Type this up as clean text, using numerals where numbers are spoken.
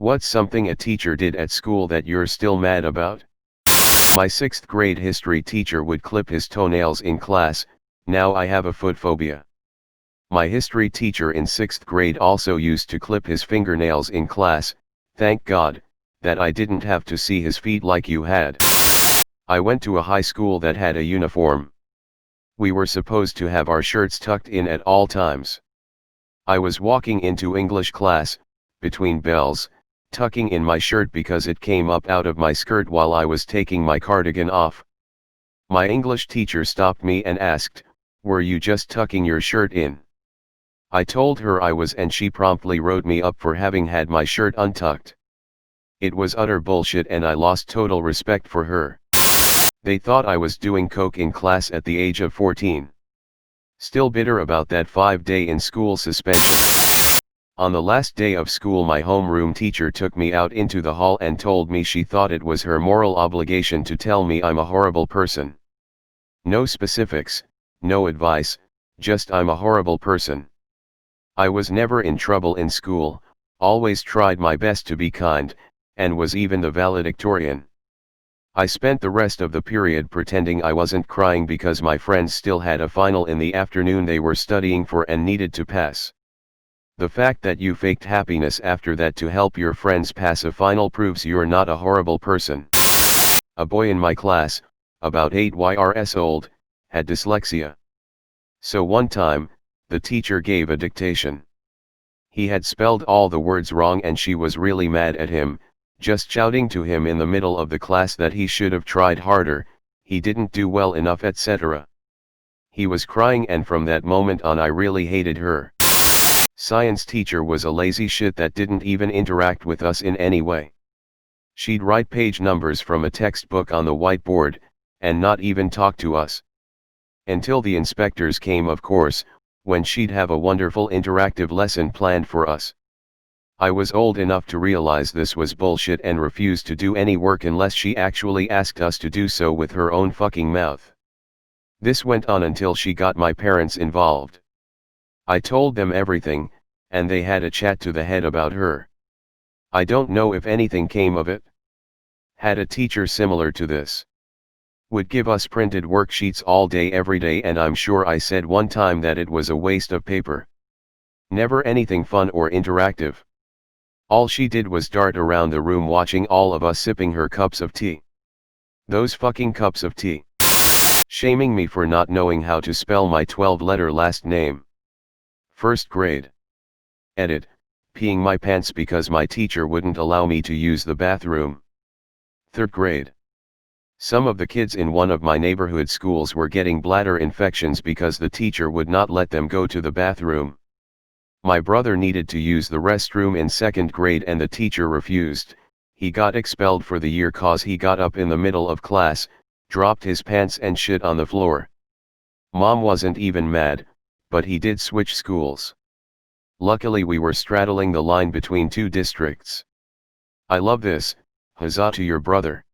What's something a teacher did at school that you're still mad about? My 6th grade history teacher would clip his toenails in class. Now I have a foot phobia. My history teacher in 6th grade also used to clip his fingernails in class. Thank God that I didn't have to see his feet like you had. I went to a high school that had a uniform. We were supposed to have our shirts tucked in at all times. I was walking into English class, between bells, tucking in my shirt because it came up out of my skirt while I was taking my cardigan off. My English teacher stopped me and asked, "Were you just tucking your shirt in?" I told her I was, and she promptly wrote me up for having had my shirt untucked. It was utter bullshit and I lost total respect for her. They thought I was doing coke in class at the age of 14. Still bitter about that 5-day in-school suspension. On the last day of school, my homeroom teacher took me out into the hall and told me she thought it was her moral obligation to tell me I'm a horrible person. No specifics, no advice, just I'm a horrible person. I was never in trouble in school, always tried my best to be kind, and was even the valedictorian. I spent the rest of the period pretending I wasn't crying because my friends still had a final in the afternoon they were studying for and needed to pass. The fact that you faked happiness after that to help your friends pass a final proves you're not a horrible person. A boy in my class, about 8 years old, had dyslexia. So one time, the teacher gave a dictation. He had spelled all the words wrong and she was really mad at him, just shouting to him in the middle of the class that he should have tried harder, he didn't do well enough, etc. He was crying, and from that moment on I really hated her. Science teacher was a lazy shit that didn't even interact with us in any way. She'd write page numbers from a textbook on the whiteboard, and not even talk to us. Until the inspectors came, of course, when she'd have a wonderful interactive lesson planned for us. I was old enough to realize this was bullshit and refused to do any work unless she actually asked us to do so with her own fucking mouth. This went on until she got my parents involved. I told them everything, and they had a chat to the head about her. I don't know if anything came of it. Had a teacher similar to this. Would give us printed worksheets all day every day, and I'm sure I said one time that it was a waste of paper. Never anything fun or interactive. All she did was dart around the room watching all of us sipping her cups of tea. Those fucking cups of tea. Shaming me for not knowing how to spell my 12-letter last name. 1st grade. Edit, peeing my pants because my teacher wouldn't allow me to use the bathroom. 3rd grade. Some of the kids in one of my neighborhood schools were getting bladder infections because the teacher would not let them go to the bathroom. My brother needed to use the restroom in 2nd grade and the teacher refused. He got expelled for the year cause he got up in the middle of class, dropped his pants and shit on the floor. Mom wasn't even mad, but he did switch schools. Luckily we were straddling the line between 2 districts. I love this, huzzah to your brother.